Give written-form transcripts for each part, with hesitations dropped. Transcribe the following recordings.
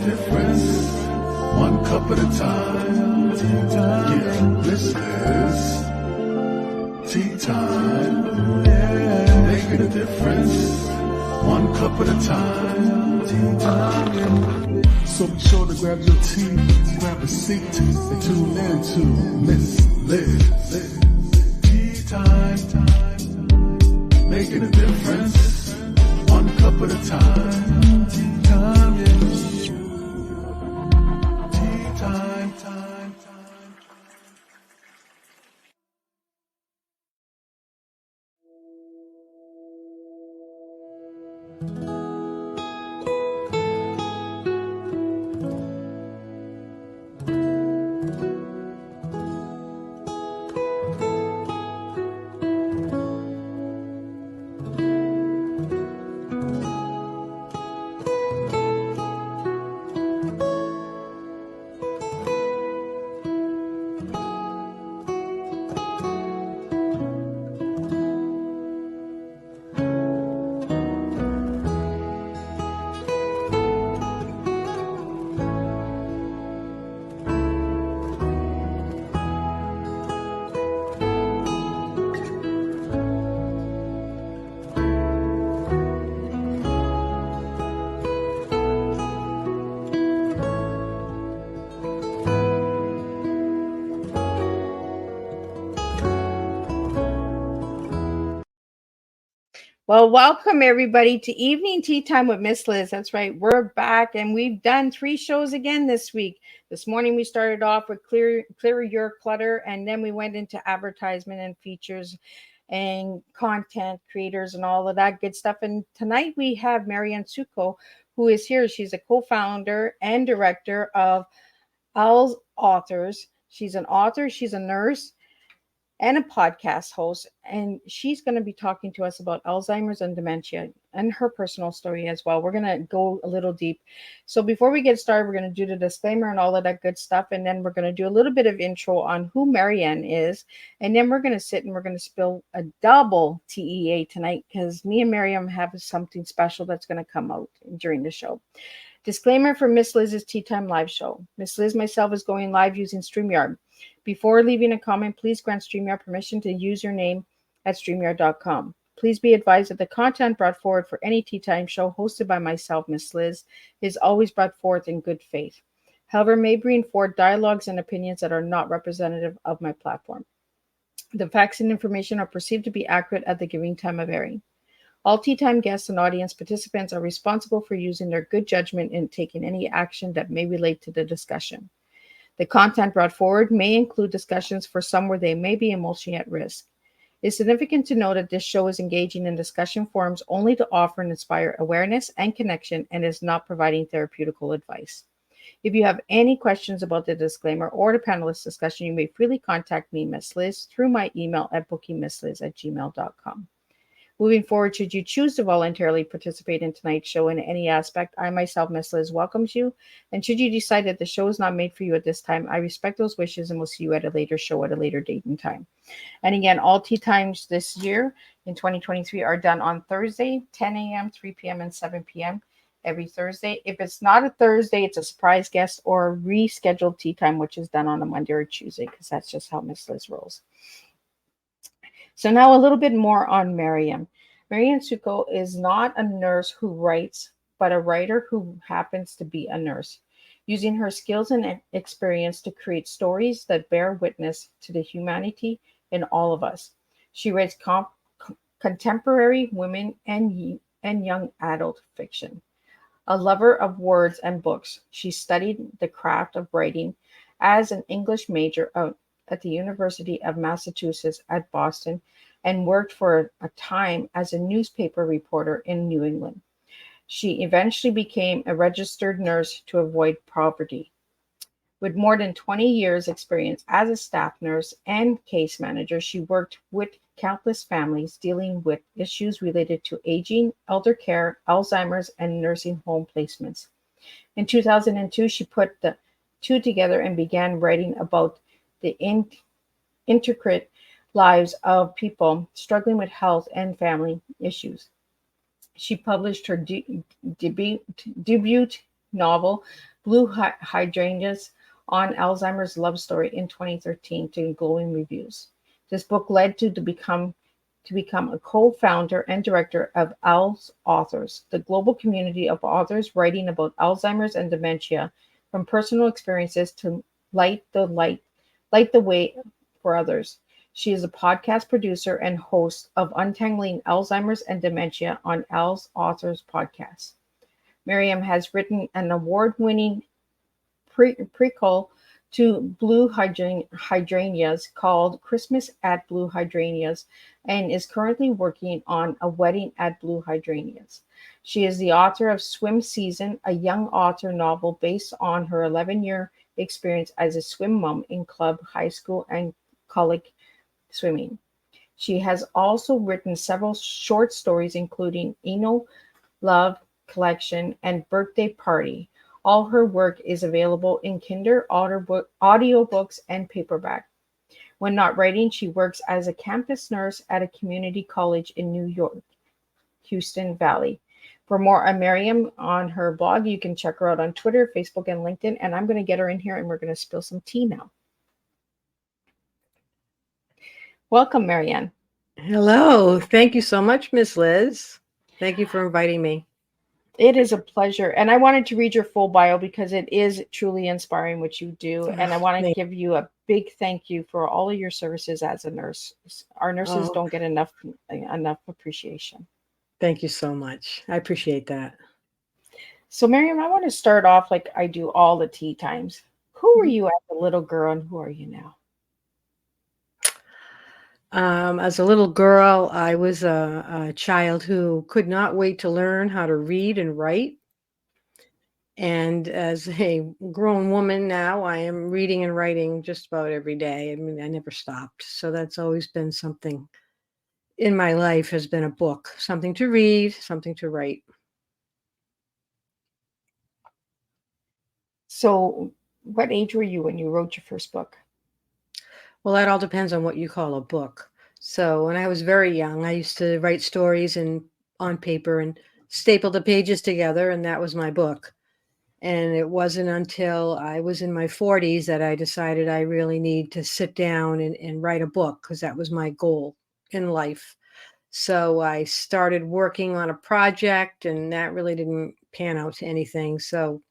difference, one cup at a time. Tea time. Yeah, this is tea time. Yeah, making a difference, one cup at a time. Tea time. Yeah. So be sure to grab your tea, grab a seat, and tune in to Miss Liz. Tea time, making a difference, one cup at a time. Tea time, yeah. Tea time, time. Well, welcome everybody to Evening Tea Time with Miss Liz. That's right, we're back and we've done 3 shows again this week. This morning we started off with Clear Your Clutter, and then we went into advertisement and features and content creators and all of that good stuff. And tonight we have Marianne Sciucco, who is here. She's a co-founder and director of AlzAuthors. She's an author, she's a nurse, and a podcast host, and she's going to be talking to us about Alzheimer's and dementia and her personal story as well. We're going to go a little deep. So before we get started, we're going to do the disclaimer and all of that good stuff, and then we're going to do a little bit of intro on who Marianne is, and then we're going to sit and we're going to spill a double TEA tonight because me and Marianne have something special that's going to come out during the show. Disclaimer for Miss Liz's Tea Time live show. Miss Liz myself is going live using StreamYard. Before leaving a comment, please grant StreamYard permission to use your name at StreamYard.com. Please be advised that the content brought forward for any Tea Time show hosted by myself, Miss Liz, is always brought forth in good faith. However, may bring forth dialogues and opinions that are not representative of my platform. The facts and information are perceived to be accurate at the given time of airing. All Tea Time guests and audience participants are responsible for using their good judgment in taking any action that may relate to the discussion. The content brought forward may include discussions for some where they may be emotionally at risk. It's significant to note that this show is engaging in discussion forums only to offer and inspire awareness and connection and is not providing therapeutical advice. If you have any questions about the disclaimer or the panelist discussion, you may freely contact me, Miss Liz, through my email at bookingmissliz@gmail.com. Moving forward, should you choose to voluntarily participate in tonight's show in any aspect, I myself, Miss Liz, welcomes you. And should you decide that the show is not made for you at this time, I respect those wishes and will see you at a later show at a later date and time. And again, all Tea Times this year in 2023 are done on Thursday, 10 a.m., 3 p.m., and 7 p.m. every Thursday. If it's not a Thursday, it's a surprise guest or a rescheduled Tea Time, which is done on a Monday or Tuesday, because that's just how Miss Liz rolls. So now a little bit more on Marianne. Marianne Sciucco is not a nurse who writes, but a writer who happens to be a nurse, using her skills and experience to create stories that bear witness to the humanity in all of us. She writes contemporary women and young adult fiction. A lover of words and books, she studied the craft of writing as an English major at the University of Massachusetts at Boston and worked for a time as a newspaper reporter in New England. She eventually became a registered nurse to avoid poverty. With more than 20 years experience as a staff nurse and case manager, she worked with countless families dealing with issues related to aging, elder care, Alzheimer's, and nursing home placements. In 2002, she put the two together and began writing about the intricate lives of people struggling with health and family issues. She published her debut novel Blue Hydrangeas on Alzheimer's Love Story in 2013 to glowing reviews. This book led to become a co-founder and director of AlzAuthors, the global community of authors writing about Alzheimer's and dementia from personal experiences to light the way for others. She is a podcast producer and host of Untangling Alzheimer's and Dementia on AlzAuthors podcast. Miriam has written an award-winning prequel to Blue Hydrangeas called Christmas at Blue Hydrangeas and is currently working on A Wedding at Blue Hydrangeas. She is the author of Swim Season, a young author novel based on her 11-year experience as a swim mom in club, high school, and college swimming. She has also written several short stories, including Eno Love Collection and Birthday Party. All her work is available in Kindle, audiobooks, and paperback. When not writing, she works as a campus nurse at a community college in New York, Houston Valley. For more on Miriam on her blog, you can check her out on Twitter, Facebook, and LinkedIn. And I'm going to get her in here and we're going to spill some tea now. Welcome, Marianne. Hello. Thank you so much, Miss Liz. Thank you for inviting me. It is a pleasure. And I wanted to read your full bio because it is truly inspiring what you do. And I want to give you a big thank you for all of your services as a nurse. Our nurses don't get enough appreciation. Thank you so much. I appreciate that. So, Miriam, I want to start off like I do all the tea times. Who were you as a little girl and who are you now? As a little girl, I was a child who could not wait to learn how to read and write. And as a grown woman now, I am reading and writing just about every day. I mean, I never stopped. So that's always been something in my life, has been a book, something to read, something to write. So, what age were you when you wrote your first book? Well, that all depends on what you call a book. So when I was very young, I used to write stories on paper and staple the pages together, and that was my book. And it wasn't until I was in my 40s that I decided I really need to sit down and write a book, because that was my goal in life. So I started working on a project, and that really didn't pan out to anything. So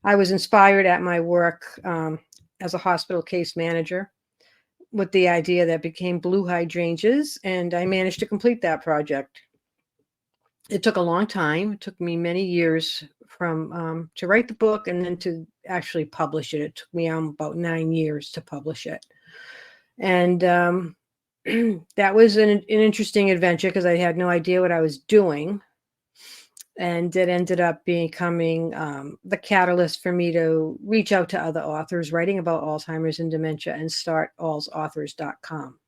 I was inspired at my work as a hospital case manager with the idea that became Blue Hydrangeas, and I managed to complete that project. It took a long time. It took me many years from to write the book and then to actually publish it. It took me about 9 years to publish it. And that was an interesting adventure because I had no idea what I was doing. And it ended up becoming the catalyst for me to reach out to other authors writing about Alzheimer's and dementia and start AlzAuthors.com.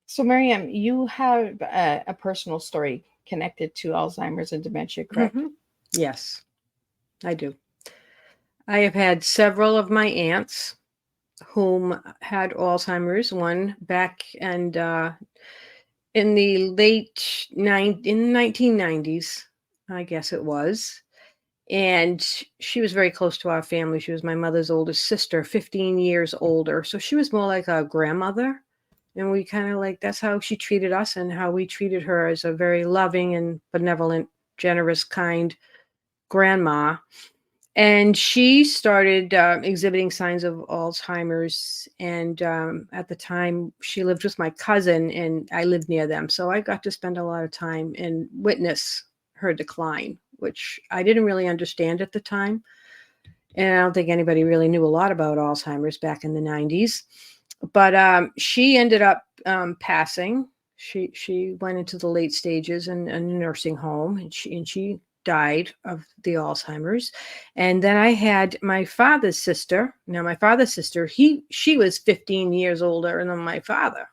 So, Miriam, you have a personal story connected to Alzheimer's and dementia, correct? Mm-hmm. Yes, I do. I have had several of my aunts whom had Alzheimer's, one back and in the in the 1990s, I guess it was. And she was very close to our family. She was my mother's oldest sister, 15 years older. So she was more like a grandmother. And we kind of like, that's how she treated us and how we treated her, as a very loving and benevolent, generous, kind grandma. And she started exhibiting signs of Alzheimer's. And at the time, she lived with my cousin, and I lived near them. So I got to spend a lot of time and witness her decline, which I didn't really understand at the time. And I don't think anybody really knew a lot about Alzheimer's back in the 90s. But she ended up passing. She went into the late stages in a nursing home, and she died of the Alzheimer's. And then I had my father's sister. Now, my father's sister, she was 15 years older than my father.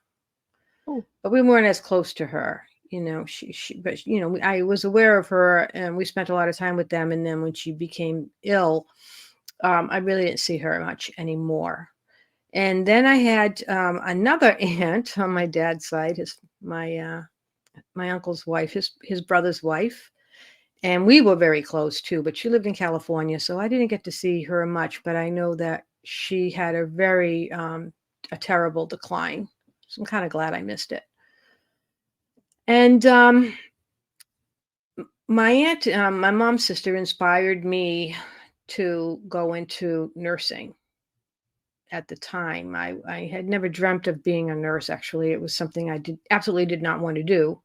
Oh. But we weren't as close to her. But I was aware of her, and we spent a lot of time with them. And then when she became ill, I really didn't see her much anymore. And then I had another aunt on my dad's side, my uncle's wife, his brother's wife. And we were very close too, but she lived in California, so I didn't get to see her much, but I know that she had a very a terrible decline. So I'm kind of glad I missed it. And my aunt, my mom's sister, inspired me to go into nursing. At the time, I had never dreamt of being a nurse. Actually, it was something I absolutely did not want to do.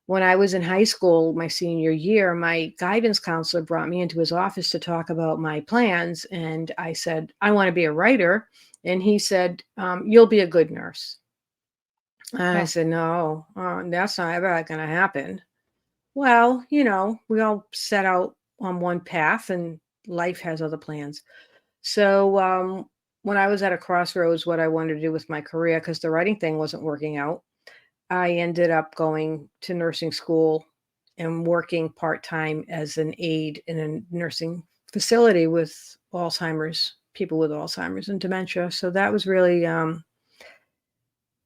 When I was in high school, my senior year, my guidance counselor brought me into his office to talk about my plans. And I said, I want to be a writer. And he said, you'll be a good nurse. And I said, no, that's not ever going to happen. Well, we all set out on one path and life has other plans. So when I was at a crossroads, what I wanted to do with my career, because the writing thing wasn't working out, I ended up going to nursing school and working part-time as an aide in a nursing facility with Alzheimer's, people with Alzheimer's and dementia. So that was really a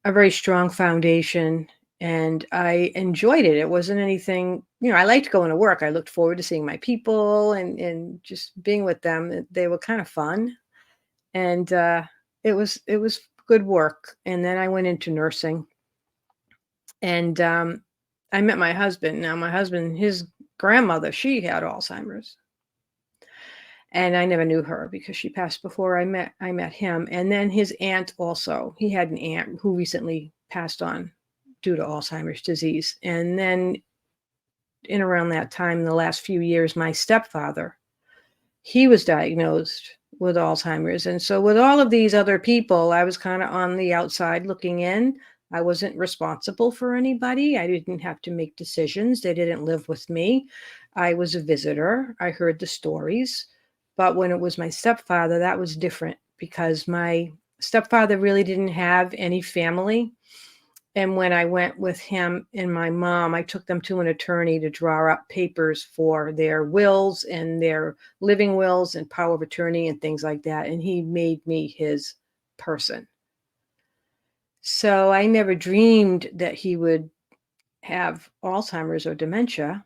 very strong foundation, and I enjoyed it. It wasn't anything, I liked going to work. I looked forward to seeing my people and just being with them. They were kind of fun, and it was good work. And then I went into nursing. And I met my husband. Now, my husband, his grandmother, she had Alzheimer's. And I never knew her because she passed before I met him. And then his aunt also. He had an aunt who recently passed on due to Alzheimer's disease. And then in around that time, in the last few years, my stepfather, he was diagnosed with Alzheimer's. And so with all of these other people, I was kind of on the outside looking in. I wasn't responsible for anybody. I didn't have to make decisions. They didn't live with me. I was a visitor. I heard the stories. But when it was my stepfather, that was different because my stepfather really didn't have any family. And when I went with him and my mom, I took them to an attorney to draw up papers for their wills and their living wills and power of attorney and things like that. And he made me his person. So I never dreamed that he would have Alzheimer's or dementia.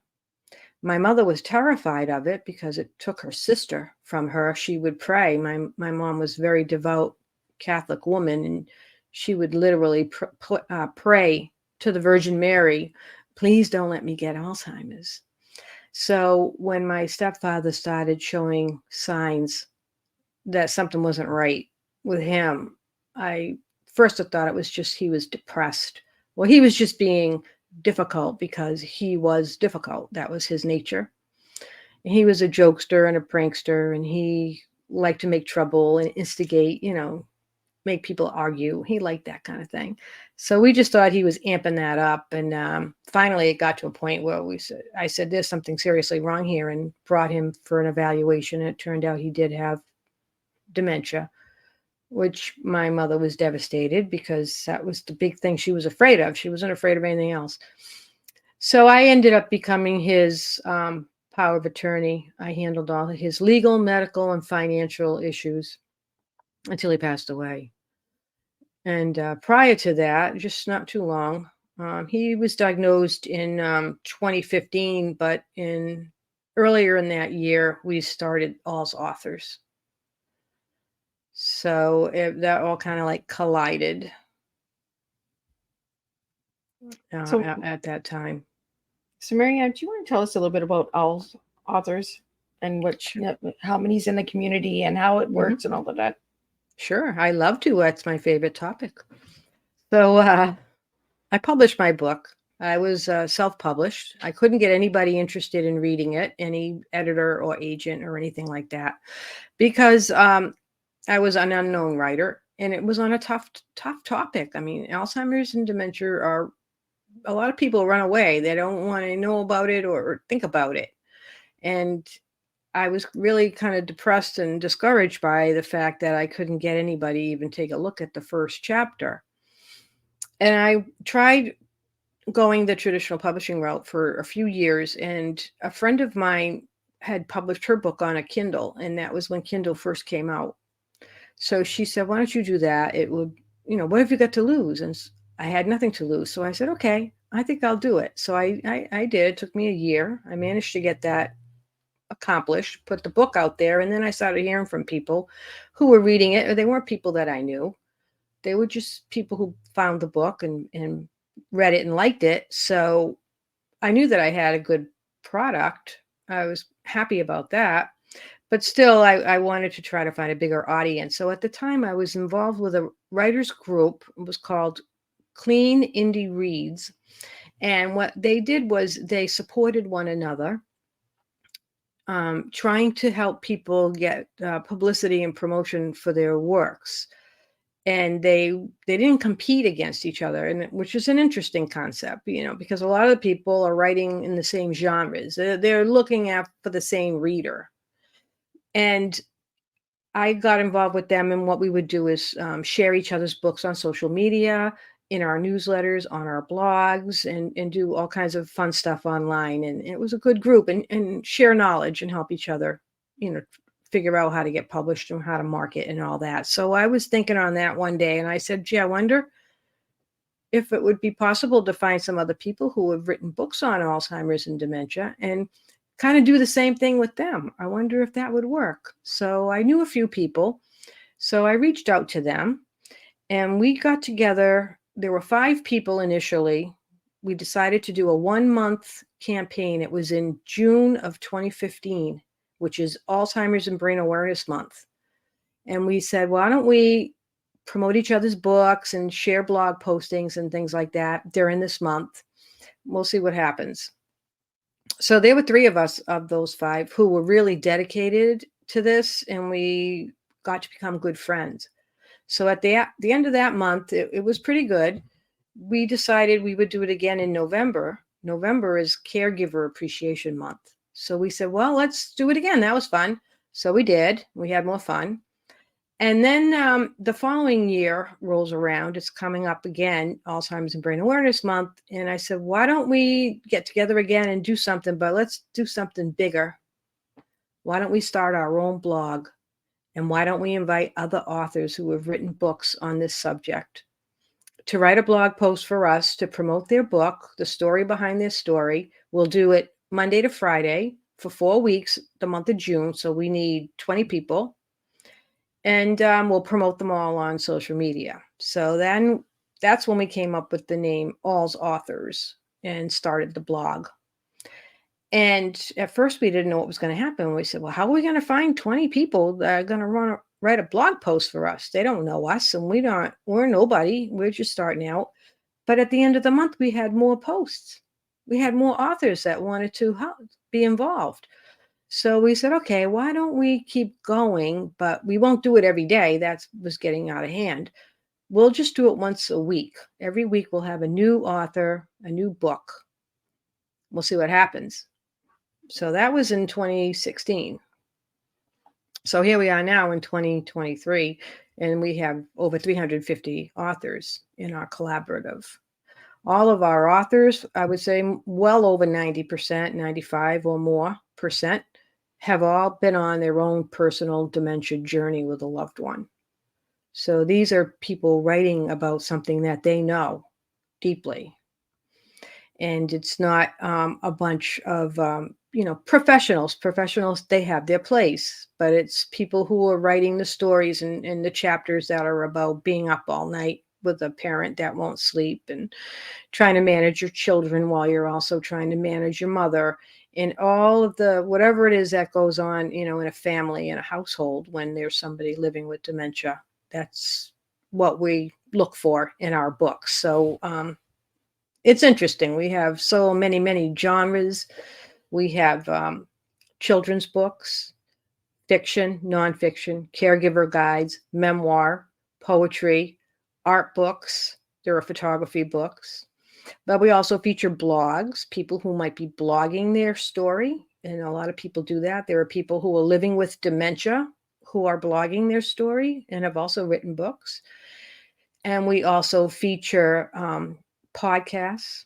My mother was terrified of it because it took her sister from her. She would pray. My mom was a very devout Catholic woman, and she would literally pray to the Virgin Mary, please don't let me get Alzheimer's. So when my stepfather started showing signs that something wasn't right with him, I thought it was just he was depressed. Well, he was just being difficult because he was difficult. That was his nature. And he was a jokester and a prankster, and he liked to make trouble and instigate, make people argue. He liked that kind of thing. So we just thought he was amping that up. And finally, it got to a point where I said, there's something seriously wrong here, and brought him for an evaluation. And it turned out he did have dementia, which my mother was devastated because that was the big thing she was afraid of. She wasn't afraid of anything else. So I ended up becoming his power of attorney. I handled all of his legal, medical, and financial issues until he passed away. And prior to that, just not too long, he was diagnosed in 2015, but earlier in that year, we started AlzAuthors. So that all kind of like collided at that time. So Marianne, do you want to tell us a little bit about AlzAuthors and how many's in the community and how it works and all of that? Sure, I love to. That's my favorite topic. So I published my book. I was self-published. I couldn't get anybody interested in reading it, any editor or agent or anything like that, because I was an unknown writer, and it was on a tough topic. I mean, Alzheimer's and dementia are, a lot of people run away. They don't want to know about it or think about it. And I was really kind of depressed and discouraged by the fact that I couldn't get anybody even take a look at the first chapter. And I tried going the traditional publishing route for a few years, and a friend of mine had published her book on a Kindle, and that was when Kindle first came out. So she said, why don't you do that? It would, what have you got to lose? And I had nothing to lose. So I said, okay, I think I'll do it. So I did. It took me a year. I managed to get that accomplished, put the book out there, and then I started hearing from people who were reading it, or they weren't people that I knew. They were just people who found the book and read it and liked it. So I knew that I had a good product. I was happy about that. But still, I wanted to try to find a bigger audience. So at the time, I was involved with a writers group. It was called Clean Indie Reads. And what they did was they supported one another, trying to help people get publicity and promotion for their works. And they didn't compete against each other, and which is an interesting concept, because a lot of the people are writing in the same genres. They're looking for the same reader. And I got involved with them, and what we would do is share each other's books on social media, in our newsletters, on our blogs, and do all kinds of fun stuff online. And it was a good group, and share knowledge and help each other, figure out how to get published and how to market and all that. So I was thinking on that one day, and I said, gee, I wonder if it would be possible to find some other people who have written books on Alzheimer's and dementia and kind of do the same thing with them. I wonder if that would work. So I knew a few people. So I reached out to them, and we got together. There were 5 people initially. We decided to do a 1-month campaign. It was in June of 2015, which is Alzheimer's and Brain Awareness Month. And we said, why don't we promote each other's books and share blog postings and things like that during this month? We'll see what happens. So there were 3 of us, of those 5, who were really dedicated to this, and we got to become good friends. So at the end of that month, it was pretty good. We decided we would do it again in November. November is Caregiver Appreciation Month. So we said, well, let's do it again. That was fun. So we did. We had more fun. And then the following year rolls around. It's coming up again, Alzheimer's and Brain Awareness Month. And I said, why don't we get together again and do something, but let's do something bigger. Why don't we start our own blog? And why don't we invite other authors who have written books on this subject to write a blog post for us to promote their book, the story behind their story? We'll do it Monday to Friday for 4 weeks, the month of June. So we need 20 people. And we'll promote them all on social media. So then that's when we came up with the name AlzAuthors and started the blog. And at first we didn't know what was going to happen. We said, well, how are we going to find 20 people that are going to write a blog post for us? They don't know us, and we're nobody. We're just starting out. But at the end of the month, we had more posts. We had more authors that wanted to be involved. So we said, okay, why don't we keep going? But we won't do it every day. That was getting out of hand. We'll just do it once a week. Every week we'll have a new author, a new book. We'll see what happens. So that was in 2016. So here we are now in 2023, and we have over 350 authors in our collaborative. All of our authors, I would say well over 90%, 95 or more percent, have all been on their own personal dementia journey with a loved one. So these are people writing about something that they know deeply. And it's not a bunch of, professionals. Professionals, they have their place, but it's people who are writing the stories and the chapters that are about being up all night with a parent that won't sleep and trying to manage your children while you're also trying to manage your mother, and all of the whatever it is that goes on, in a family, in a household when there's somebody living with dementia. That's what we look for in our books. So it's interesting. We have so many genres. We have children's books, fiction, nonfiction, caregiver guides, memoir, poetry, art books. There are photography books. But we also feature blogs, people who might be blogging their story. And a lot of people do that. There are people who are living with dementia who are blogging their story and have also written books. And we also feature podcasts.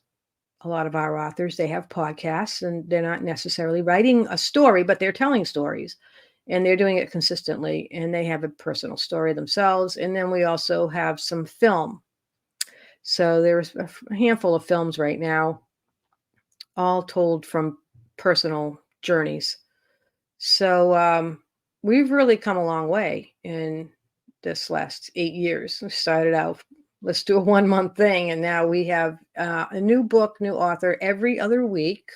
A lot of our authors, they have podcasts, and they're not necessarily writing a story, but they're telling stories, and they're doing it consistently, and they have a personal story themselves. And then we also have some film. So there's a handful of films right now, all told from personal journeys. So we've really come a long way in this last 8 years. We started out, let's do a 1 month thing, and now we have a new book, new author every other week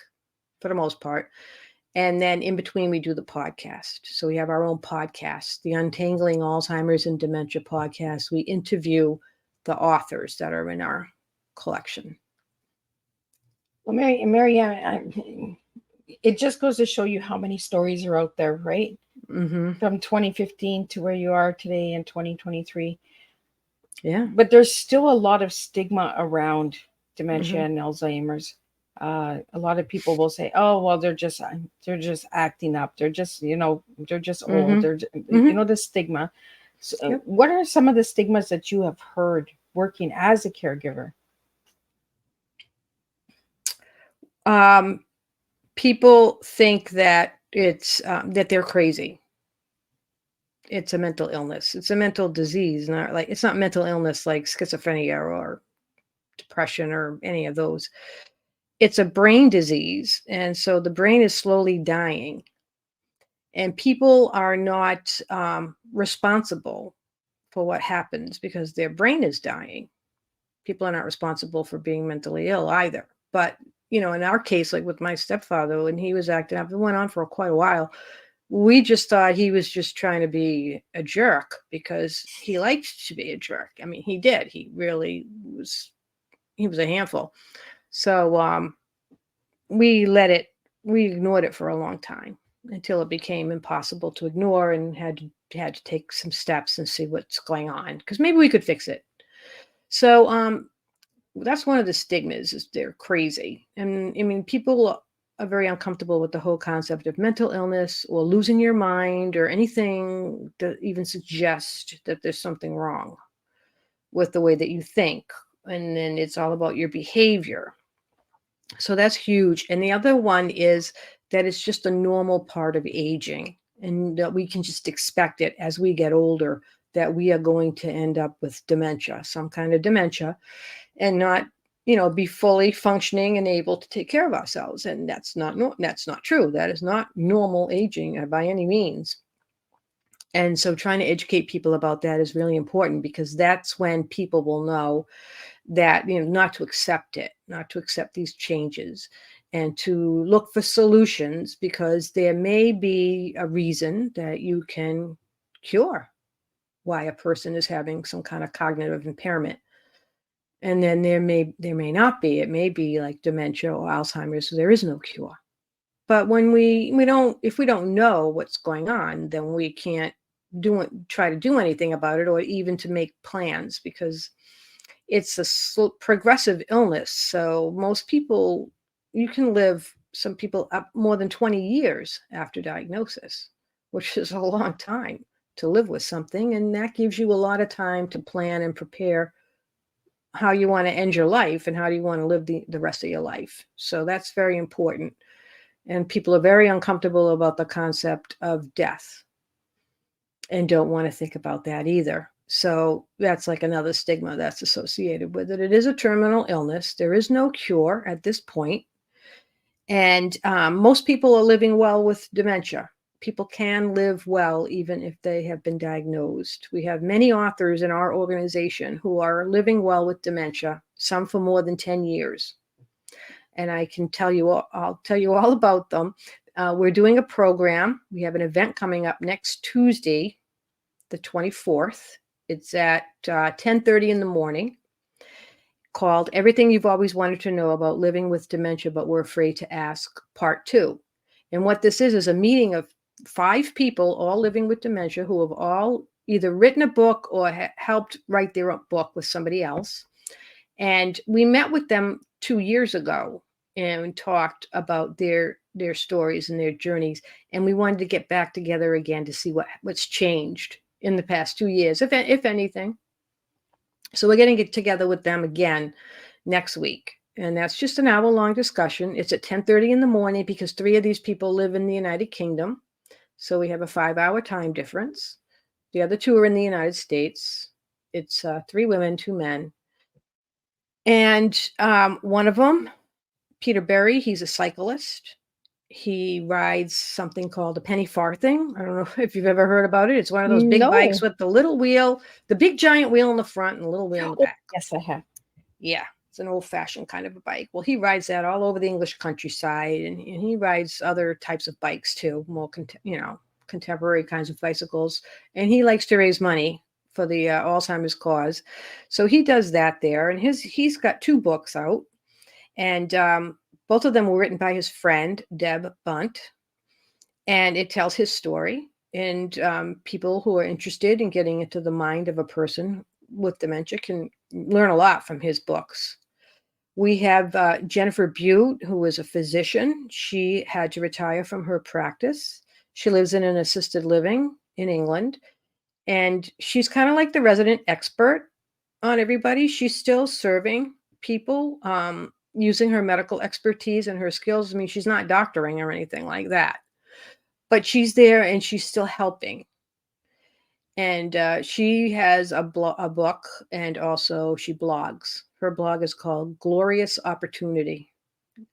for the most part. And then in between, we do the podcast. So we have our own podcast, the Untangling Alzheimer's and Dementia podcast. We interview the authors that are in our collection. Well, Marianne, it just goes to show you how many stories are out there, right? Mm-hmm. From 2015 to where you are today in 2023. Yeah. But there's still a lot of stigma around dementia Mm-hmm. and Alzheimer's. A lot of people will say, "Oh, well, they're just acting up. They're just, they're just Mm-hmm. old. They're, Mm-hmm. the stigma." So, Yep. what are some of the stigmas that you have heard working as a caregiver? People think that it's that they're crazy. It's a mental illness. It's a mental disease, it's not mental illness like schizophrenia or depression or any of those. It's a brain disease, and so the brain is slowly dying, and people are not responsible for what happens because their brain is dying. People are not responsible for being mentally ill either. But in our case, like with my stepfather, when he was acting up, it went on for quite a while. We just thought he was just trying to be a jerk because he liked to be a jerk. I mean, he did. He really was. He was a handful. So we ignored it for a long time until it became impossible to ignore, and had to take some steps and see what's going on, because maybe we could fix it. So that's one of the stigmas, is they're crazy. And I mean, people are very uncomfortable with the whole concept of mental illness or losing your mind or anything that even suggests that there's something wrong with the way that you think. And then it's all about your behavior. So that's huge. And the other one is that it's just a normal part of aging, and that we can just expect it as we get older, that we are going to end up with dementia, some kind of dementia, and not be fully functioning and able to take care of ourselves. And that's not true. That is not normal aging by any means. And so trying to educate people about that is really important, because that's when people will know that not to accept it, not to accept these changes, and to look for solutions, because there may be a reason that you can cure why a person is having some kind of cognitive impairment. And then there may not be. It may be like dementia or Alzheimer's, so there is no cure. But when if we don't know what's going on, then we can't try to do anything about it, or even to make plans, because it's a progressive illness. So most people, you can live, some people up more than 20 years after diagnosis, which is a long time to live with something. And that gives you a lot of time to plan and prepare how you want to end your life and how do you want to live the rest of your life. So that's very important. And people are very uncomfortable about the concept of death and don't want to think about that either. So that's like another stigma that's associated with it. It is a terminal illness. There is no cure at this point. And most people are living well with dementia. People can live well even if they have been diagnosed. We have many authors in our organization who are living well with dementia, some for more than 10 years. And I'll tell you all about them. We're doing a program. We have an event coming up next Tuesday, the 24th. It's at 10:30 in the morning, called Everything You've Always Wanted to Know About Living with Dementia But Were Afraid to Ask, Part 2. And what this is a meeting of 5 people all living with dementia who have all either written a book or helped write their own book with somebody else. And we met with them 2 years ago and talked about their stories and their journeys. And we wanted to get back together again to see what's changed in the past 2 years, if anything. So we're going to get together with them again next week. And that's just an hour-long discussion. It's at 10:30 in the morning because 3 of these people live in the United Kingdom. So we have a 5-hour time difference. The other 2 are in the United States. It's 3 women, 2 men. And one of them, Peter Berry, he's a cyclist. He rides something called a penny farthing. I don't know if you've ever heard about it. It's one of those big bikes No. with the little wheel, the big giant wheel in the front and the little wheel in the Oh, back. yes, I have. Yeah, it's an old-fashioned kind of a bike. Well, he rides that all over the English countryside, and he rides other types of bikes too, more contemporary kinds of bicycles. And he likes to raise money for the Alzheimer's cause, so he does that there. And he's got 2 books out, and both of them were written by his friend Deb Bunt, and it tells his story. And people who are interested in getting into the mind of a person with dementia can learn a lot from his books. We have Jennifer Butte, who is a physician. She had to retire from her practice. She lives in an assisted living in England, and she's kind of like the resident expert on everybody. She's still serving people using her medical expertise and her skills. I mean, she's not doctoring or anything like that, but she's there and she's still helping. And she has a book, and also she blogs. Her blog is called Glorious Opportunity,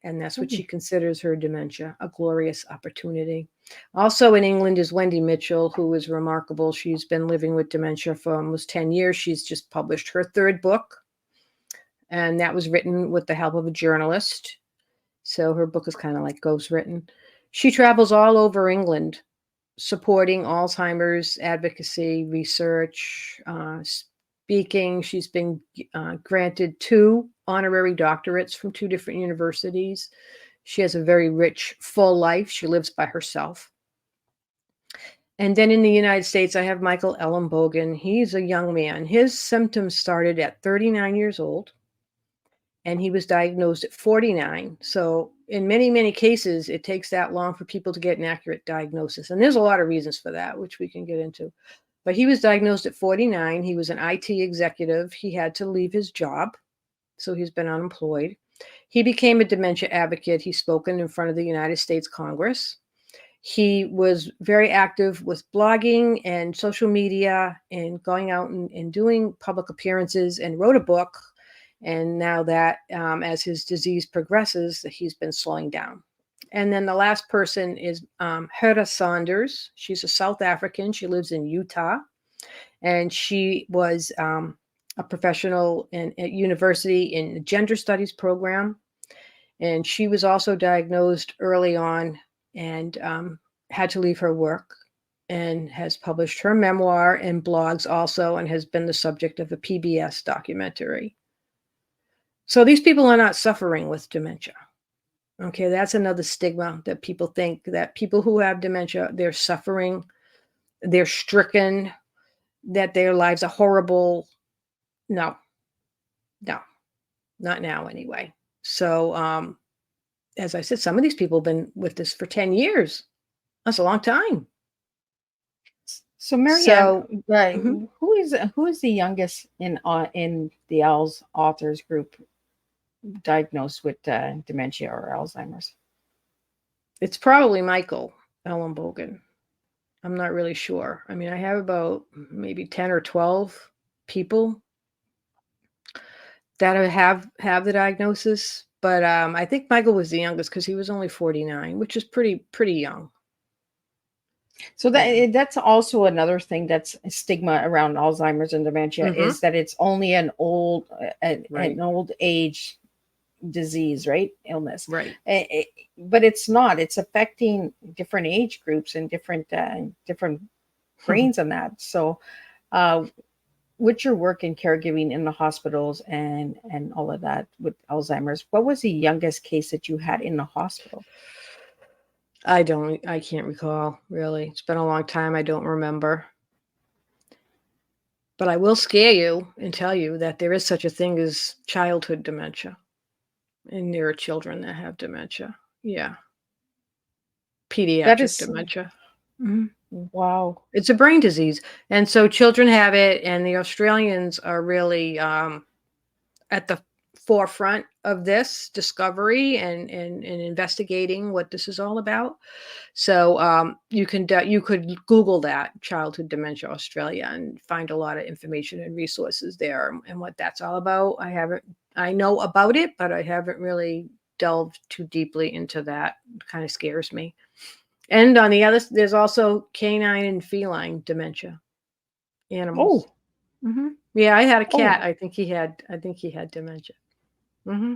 and that's what she considers her dementia, a glorious opportunity. Also in England is Wendy Mitchell, who is remarkable. She's been living with dementia for almost 10 years. She's just published her 3rd book, and that was written with the help of a journalist. So her book is kind of like ghostwritten. She travels all over England supporting Alzheimer's advocacy, research, speaking. She's been granted 2 honorary doctorates from 2 different universities. She has a very rich, full life. She lives by herself. And then in the United States, I have Michael Ellenbogen. He's a young man. His symptoms started at 39 years old, and he was diagnosed at 49. So in many, many cases, it takes that long for people to get an accurate diagnosis. And there's a lot of reasons for that, which we can get into. But he was diagnosed at 49. He was an IT executive. He had to leave his job, so he's been unemployed. He became a dementia advocate. He's spoken in front of the United States Congress. He was very active with blogging and social media and going out and doing public appearances, and wrote a book. And now that as his disease progresses, he's been slowing down. And then the last person is Herta Saunders. She's a South African. She lives in Utah. And she was a professional at university in the gender studies program. And she was also diagnosed early on and had to leave her work, and has published her memoir and blogs also, and has been the subject of a PBS documentary. So these people are not suffering with dementia. Okay, that's another stigma, that people think that people who have dementia, they're suffering, they're stricken, that their lives are horrible. No, not now anyway. So as I said, some of these people have been with this for 10 years. That's a long time. So Marianne, So, who is the youngest in the AlzAuthors group diagnosed with dementia or Alzheimer's? it's probably Michael Ellenbogen. I'm not really sure. I mean, I have about maybe 10 or 12 people that have the diagnosis, but I think Michael was the youngest because he was only 49, which is pretty young. So that's also another thing that's a stigma around Alzheimer's and dementia, is that it's only an old age disease, right? Illness, right? But it's not. It's affecting different age groups and different brains and that. So, with your work in caregiving in the hospitals and all of that with Alzheimer's, what was the youngest case that you had in the hospital? I can't recall, really. It's been a long time. I don't remember. But I will scare you and tell you that there is such a thing as childhood dementia. And there are children that have dementia. Yeah. Pediatric dementia. Wow. It's a brain disease. And so children have it, and the Australians are really at the forefront of this discovery and investigating what this is all about. So you could Google that, childhood dementia Australia, and find a lot of information and resources there and what that's all about. I know about it, but I haven't really delved too deeply into that. It kind of scares me. And on the other, there's also canine and feline dementia, animals. Oh, Yeah, I had a cat. oh, I think he had dementia. hmm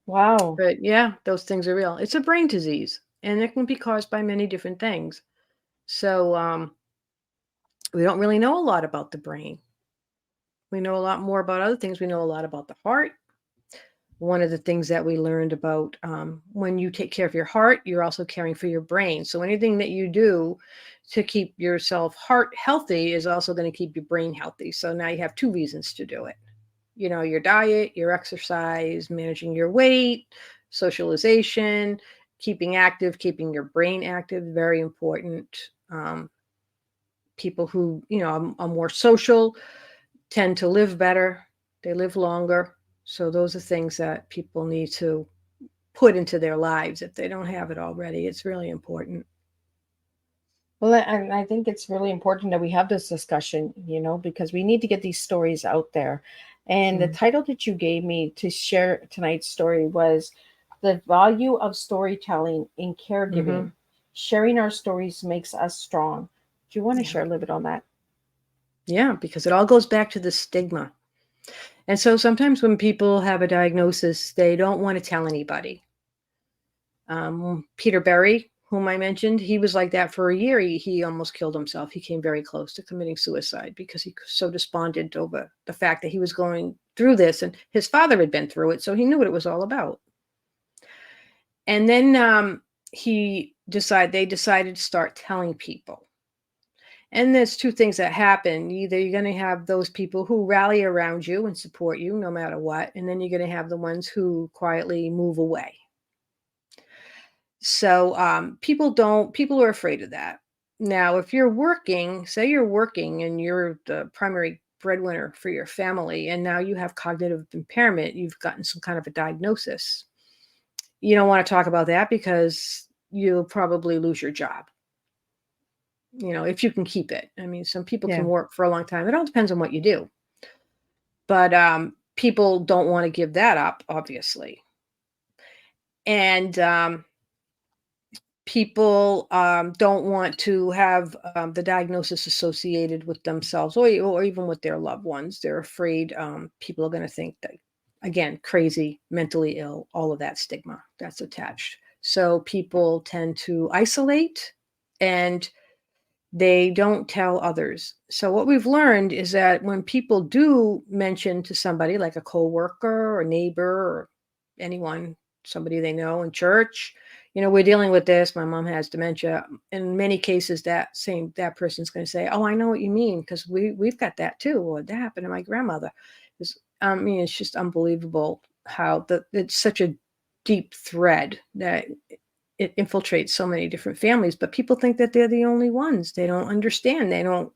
wow. But yeah, those things are real. It's a brain disease, and it can be caused by many different things. So we don't really know a lot about the brain. We know a lot more about other things. We know a lot about the heart. One of the things that we learned about, when you take care of your heart, you're also caring for your brain. So anything that you do to keep yourself heart healthy is also going to keep your brain healthy. So now you have two reasons to do it. Your diet, your exercise, managing your weight, socialization, keeping active, keeping your brain active, very important. People who, are more social tend to live better. They live longer. So those are things that people need to put into their lives if they don't have it already. It's really important. Well, and I think it's really important that we have this discussion, because we need to get these stories out there. And the Mm. title that you gave me to share tonight's story was The Value of Storytelling in Mm-hmm. Caregiving. Sharing our stories makes us strong. Do you want to Yeah. share a little bit on that? Yeah, because it all goes back to the stigma. And so sometimes when people have a diagnosis, they don't want to tell anybody. Peter Berry, whom I mentioned, he was like that for a year. He almost killed himself. He came very close to committing suicide because he was so despondent over the fact that he was going through this, and his father had been through it, so he knew what it was all about. And then they decided to start telling people. And there's two things that happen. Either you're going to have those people who rally around you and support you no matter what, and then you're going to have the ones who quietly move away. So people are afraid of that. Now, if say you're working and you're the primary breadwinner for your family, and now you have cognitive impairment, you've gotten some kind of a diagnosis. You don't want to talk about that because you'll probably lose your job. If you can keep it. I mean, some people Yeah. can work for a long time. It all depends on what you do. But people don't want to give that up, obviously. And people don't want to have the diagnosis associated with themselves or even with their loved ones. They're afraid people are going to think that, again, crazy, mentally ill, all of that stigma that's attached. So people tend to isolate and they don't tell others. So what we've learned is that when people do mention to somebody like a coworker or neighbor or anyone, somebody they know in church, we're dealing with this. My mom has dementia. In many cases, that person's going to say, "Oh, I know what you mean because we've got that too, or that happened to my grandmother." It's just unbelievable how it's such a deep thread that it infiltrates so many different families, but people think that they're the only ones. They don't understand. They don't,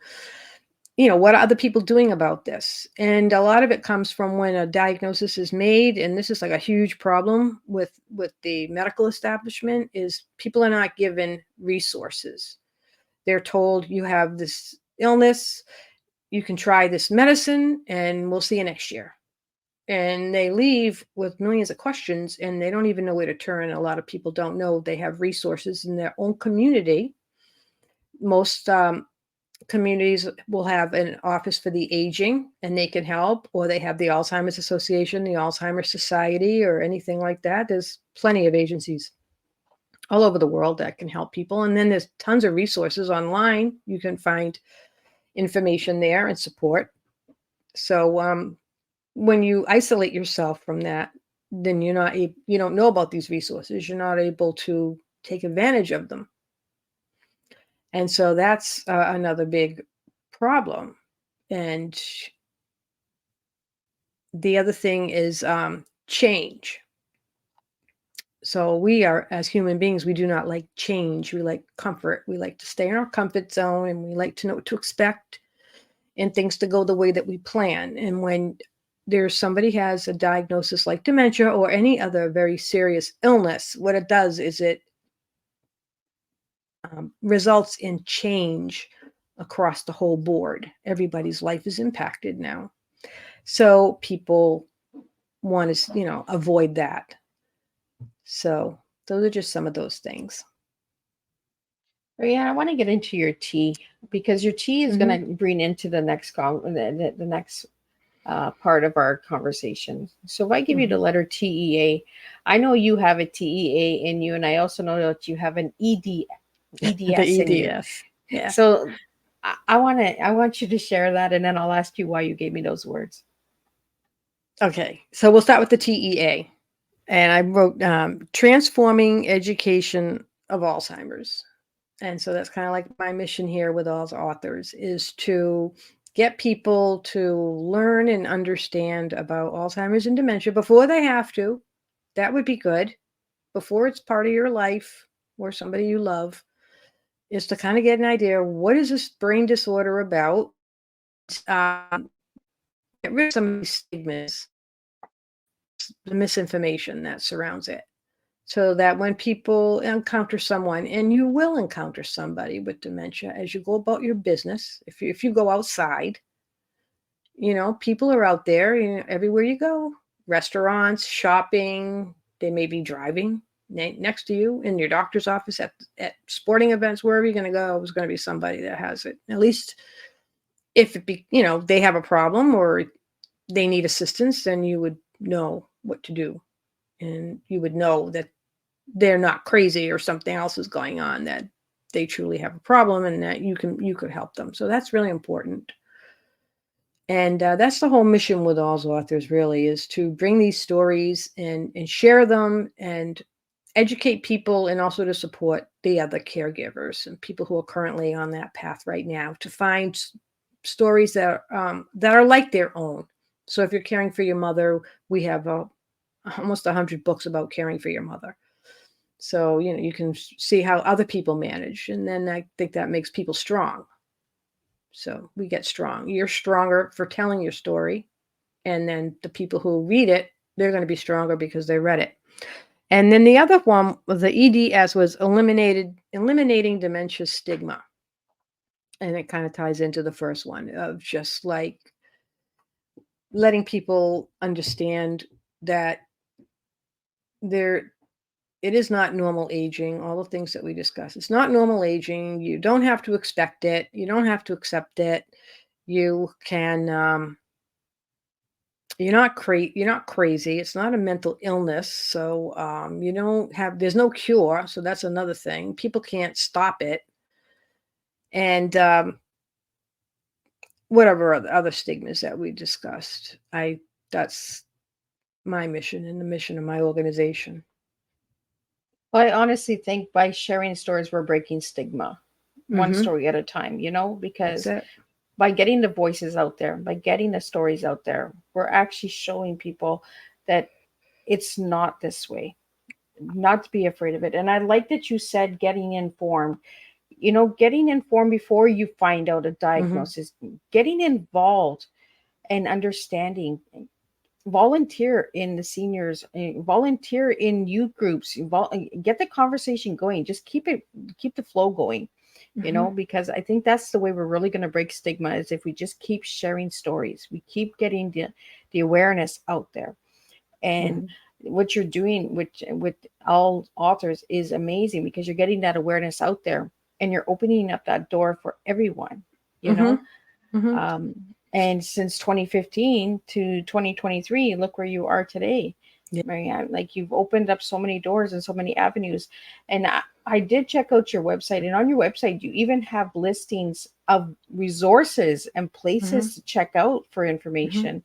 what are other people doing about this? And a lot of it comes from when a diagnosis is made, and this is like a huge problem with the medical establishment, is people are not given resources. They're told you have this illness, you can try this medicine, and we'll see you next year. And they leave with millions of questions and they don't even know where to turn. A lot of people don't know they have resources in their own community. Most communities will have an office for the aging and they can help, or they have the Alzheimer's Association, the Alzheimer's Society, or anything like that. There's plenty of agencies all over the world that can help people. And then there's tons of resources online. You can find information there and support. So when you isolate yourself from that, then you don't know about these resources. You're not able to take advantage of them. And so that's another big problem. And the other thing is change. So we are, as human beings, we do not like change. We like comfort. We like to stay in our comfort zone and we like to know what to expect and things to go the way that we plan. And when there's somebody has a diagnosis like dementia or any other very serious illness, what it does is it results in change across the whole board. Everybody's life is impacted now. So people want to, avoid that. So those are just some of those things. Yeah, I want to get into your tea because your tea is going to bring into the next the next part of our conversation. So if I give you the letter TEA, I know you have a TEA in you, and I also know that you have an EDS The in you. EDS. Yeah. So I want you to share that, and then I'll ask you why you gave me those words. Okay, so we'll start with the TEA. And I wrote Transforming Education of Alzheimer's. And so that's kind of like my mission here with AlzAuthors is to get people to learn and understand about Alzheimer's and dementia before they have to. That would be good. Before it's part of your life or somebody you love, is to kind of get an idea, what is this brain disorder about? Get rid of some of these stigmas, the misinformation that surrounds it. So that when people encounter someone, and you will encounter somebody with dementia as you go about your business, if you go outside, people are out there, everywhere you go, restaurants, shopping, they may be driving next to you in your doctor's office, at sporting events, wherever you're going to go, there's going to be somebody that has it. At least if they have a problem or they need assistance, then you would know what to do. And you would know that they're not crazy or something else is going on, that they truly have a problem and that you could help them. So that's really important. And that's the whole mission with AlzAuthors, really, is to bring these stories and share them and educate people, and also to support the other caregivers and people who are currently on that path right now, to find stories that are like their own. So if you're caring for your mother, we have almost 100 books about caring for your mother. So, you can see how other people manage. And then I think that makes people strong. So we get strong. You're stronger for telling your story. And then the people who read it, they're going to be stronger because they read it. And then the other one, the EDS, was eliminating dementia stigma. And it kind of ties into the first one of just like letting people understand that it is not normal aging, all the things that we discuss. It's not normal aging. You don't have to expect it. You don't have to accept it. You can, you're not crazy. It's not a mental illness. So there's no cure. So that's another thing. People can't stop it. And whatever other stigmas that we discussed. That's my mission and the mission of my organization. Well, I honestly think by sharing stories, we're breaking stigma, one story at a time, because by getting the voices out there, by getting the stories out there, we're actually showing people that it's not this way, not to be afraid of it. And I like that you said getting informed, getting informed before you find out a diagnosis, getting involved and understanding. Volunteer in the seniors, volunteer in youth groups, get the conversation going, just keep the flow going, because I think that's the way we're really going to break stigma, is if we just keep sharing stories, we keep getting the awareness out there. And what you're doing with AlzAuthors is amazing, because you're getting that awareness out there and you're opening up that door for everyone, and since 2015 to 2023, look where you are today, Marianne. Like, you've opened up so many doors and so many avenues. And I did check out your website, and on your website, you even have listings of resources and places to check out for information.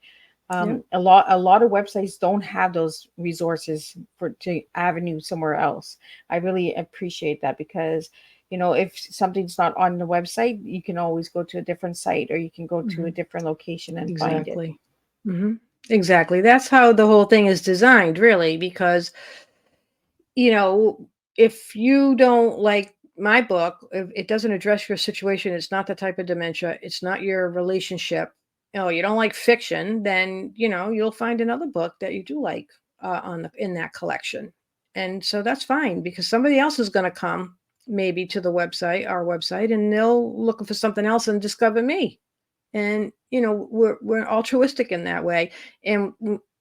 A lot of websites don't have those resources to avenue somewhere else. I really appreciate that, because if something's not on the website, you can always go to a different site, or you can go to a different location and find it. Exactly. That's how the whole thing is designed, really, because, if you don't like my book, if it doesn't address your situation, it's not the type of dementia, it's not your relationship, you don't like fiction, then, you'll find another book that you do like in that collection. And so that's fine, because somebody else is going to come maybe to our website, and they'll looking for something else and discover me. And, we're altruistic in that way. And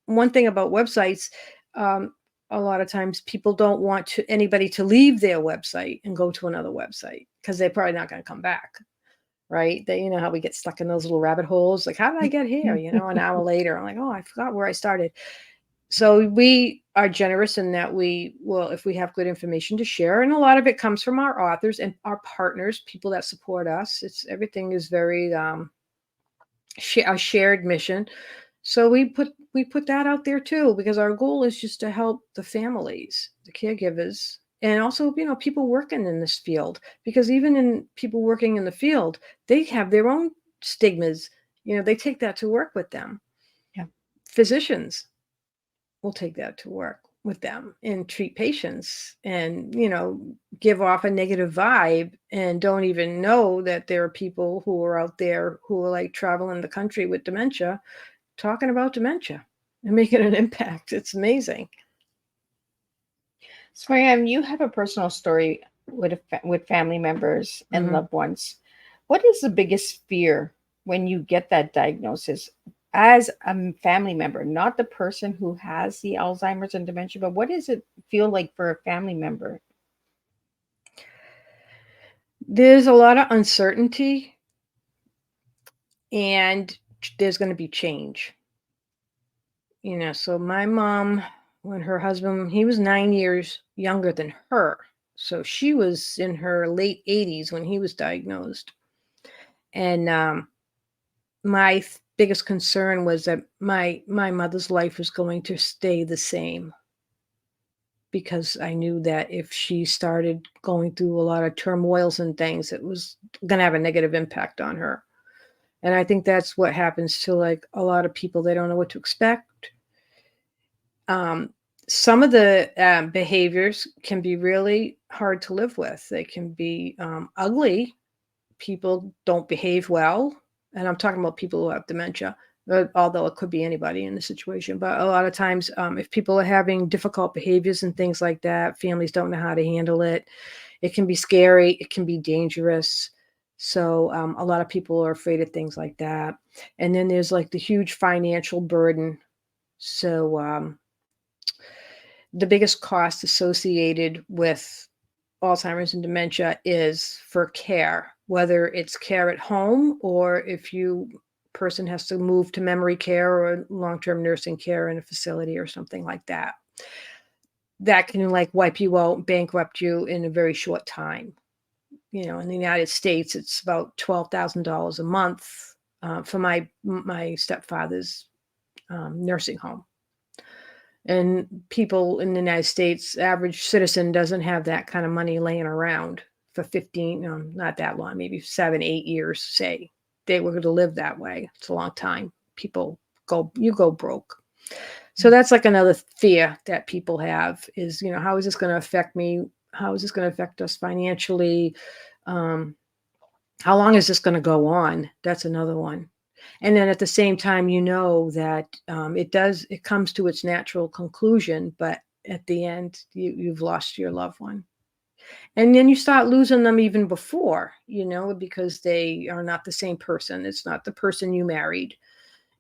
one thing about websites, um, a lot of times people don't want anybody to leave their website and go to another website, because they're probably not going to come back. Right? That, how we get stuck in those little rabbit holes. Like, how did I get here? An hour later, I'm like, oh, I forgot where I started. So we are generous in that we will, if we have good information to share, and a lot of it comes from our authors and our partners, people that support us. Everything is very a shared mission. So we put that out there too, because our goal is just to help the families, the caregivers, and also, people working in this field, because even in people working in the field, they have their own stigmas. They take that to work with them. Yeah. Physicians will take that to work with them and treat patients and, give off a negative vibe, and don't even know that there are people who are out there who are like traveling the country with dementia, talking about dementia and making an impact. It's amazing. So, Marianne, you have a personal story with family members and loved ones. What is the biggest fear when you get that diagnosis as a family member, not the person who has the Alzheimer's and dementia, but what does it feel like for a family member? There's a lot of uncertainty, and there's going to be change. So my mom, when her husband, he was 9 years younger than her. So she was in her late 80s when he was diagnosed. And my biggest concern was that my mother's life was going to stay the same, because I knew that if she started going through a lot of turmoils and things, it was going to have a negative impact on her. And I think that's what happens to like a lot of people. They don't know what to expect. Some of the behaviors can be really hard to live with. They can be ugly. People don't behave well. And I'm talking about people who have dementia, although it could be anybody in the situation. But a lot of times, if people are having difficult behaviors and things like that, families don't know how to handle it. It can be scary. It can be dangerous. So a lot of people are afraid of things like that. And then there's like the huge financial burden. So the biggest cost associated with Alzheimer's and dementia is for care, whether it's care at home, or if person has to move to memory care or long-term nursing care in a facility or something like that. That can like wipe you out, bankrupt you in a very short time. In the United States, it's about $12,000 a month for my stepfather's nursing home. And people in the United States, average citizen doesn't have that kind of money laying around for 15, not that long, maybe 7, 8 years, say. They were going to live that way. It's a long time. You go broke. So that's like another fear that people have is, how is this going to affect me? How is this going to affect us financially? How long is this going to go on? That's another one. And then at the same time, that it comes to its natural conclusion, but at the end, you've lost your loved one. And then you start losing them even before, because they are not the same person. It's not the person you married.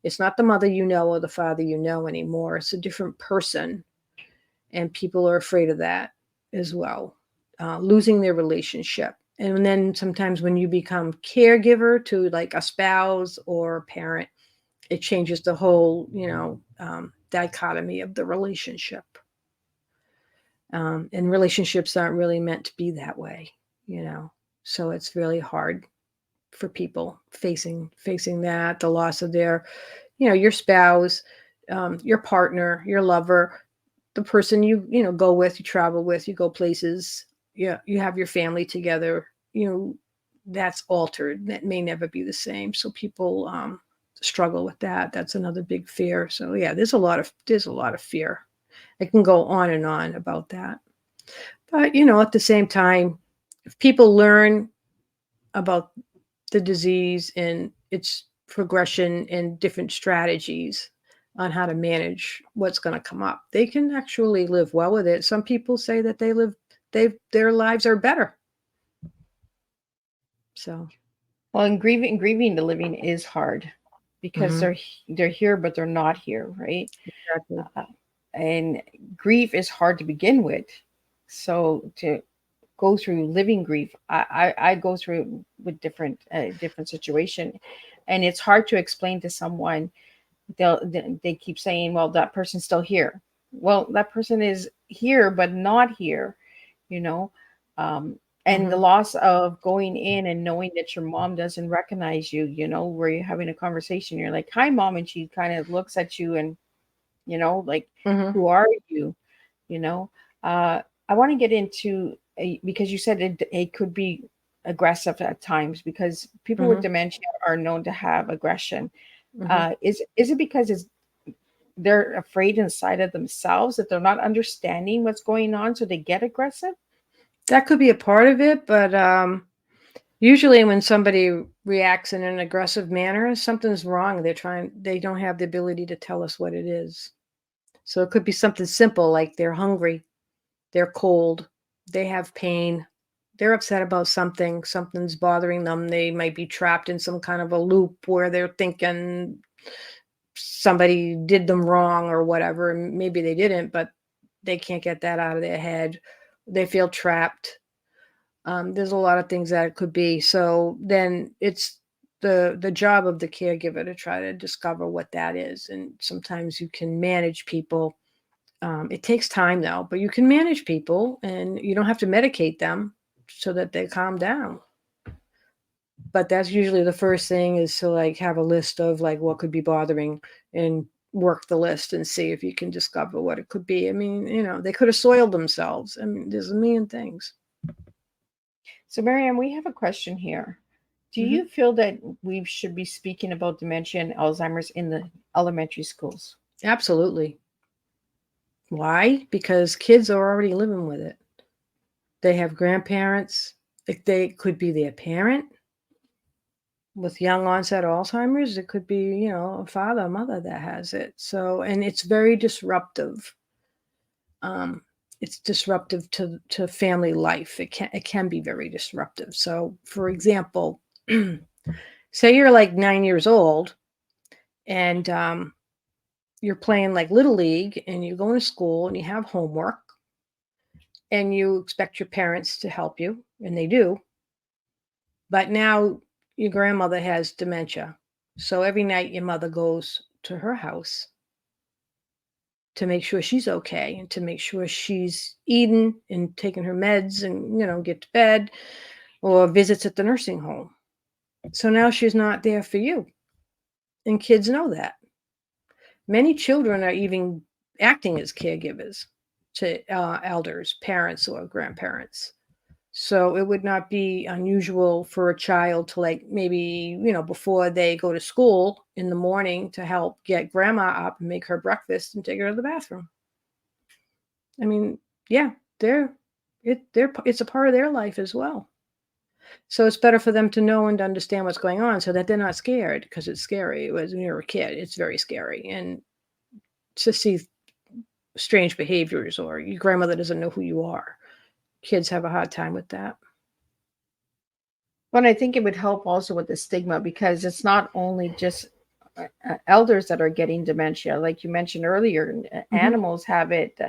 It's not the mother or the father anymore. It's a different person. And people are afraid of that as well, losing their relationship. And then sometimes when you become caregiver to like a spouse or a parent, it changes the whole, dichotomy of the relationship. And relationships aren't really meant to be that way, So it's really hard for people facing that, the loss of their, your spouse, your partner, your lover, the person you go with, you travel with, you go places. You have your family together, that's altered. That may never be the same. So people struggle with that. That's another big fear. So yeah, there's a lot of fear. I can go on and on about that. But at the same time, if people learn about the disease and its progression and different strategies on how to manage what's going to come up, they can actually live well with it. Some people say that their lives are better. So, Well, and grieving the living is hard because they're here, but they're not here, right? exactly. And grief is hard to begin with. So to go through living grief, I go through it with different situation, and it's hard to explain to someone. They keep saying, well, that person's still here. Well, that person is here but not here, you know. And the loss of going in and knowing that your mom doesn't recognize you, where you're having a conversation, you're like, hi mom, and she kind of looks at you and like, who are you? you know I want to get into because you said it could be aggressive at times, because people with dementia are known to have aggression. Is it because they're afraid inside of themselves that they're not understanding what's going on, so they get aggressive? That could be a part of it, but usually when somebody reacts in an aggressive manner, something's wrong. They don't have the ability to tell us what it is. So it could be something simple, like they're hungry, they're cold, they have pain, they're upset about something's bothering them. They might be trapped in some kind of a loop where they're thinking somebody did them wrong or whatever. And maybe they didn't, but they can't get that out of their head. They feel trapped. There's a lot of things that it could be. So then it's the job of the caregiver to try to discover what that is. And sometimes you can manage people. It takes time though, but you can manage people and you don't have to medicate them so that they calm down. But that's usually the first thing, is to like have a list of like what could be bothering and work the list and see if you can discover what it could be. I mean, they could have soiled themselves. I mean, there's a million things. So, Marianne, we have a question here. Do you feel that we should be speaking about dementia and Alzheimer's in the elementary schools? Absolutely. Why? Because kids are already living with it. They have grandparents. They could be their parent with young onset Alzheimer's. It could be, a father, mother that has it. So, and it's very disruptive. It's disruptive to family life. It can be very disruptive. So, for example, say you're like 9 years old and you're playing like Little League and you're going to school and you have homework and you expect your parents to help you, and they do. But now your grandmother has dementia. So every night your mother goes to her house to make sure she's okay and to make sure she's eating and taking her meds and, get to bed, or visits at the nursing home. So now she's not there for you. And kids know that. Many children are even acting as caregivers to elders, parents, or grandparents. So it would not be unusual for a child to like maybe, before they go to school in the morning, to help get grandma up and make her breakfast and take her to the bathroom. I mean, yeah, it's a part of their life as well. So it's better for them to know and to understand what's going on so that they're not scared, because it's scary. When you're a kid, it's very scary. And to see strange behaviors, or your grandmother doesn't know who you are, kids have a hard time with that. But I think it would help also with the stigma, because it's not only just elders that are getting dementia. Like you mentioned earlier, animals have it,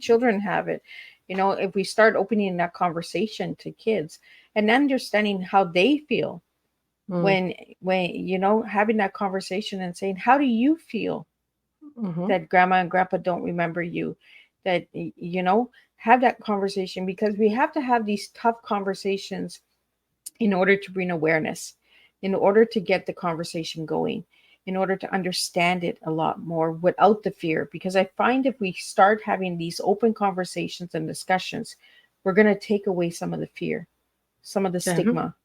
children have it. If we start opening that conversation to kids and understanding how they feel when having that conversation and saying, how do you feel that grandma and grandpa don't remember you? That, have that conversation, because we have to have these tough conversations in order to bring awareness, in order to get the conversation going, in order to understand it a lot more without the fear. Because I find if we start having these open conversations and discussions, we're going to take away some of the fear, some of the stigma.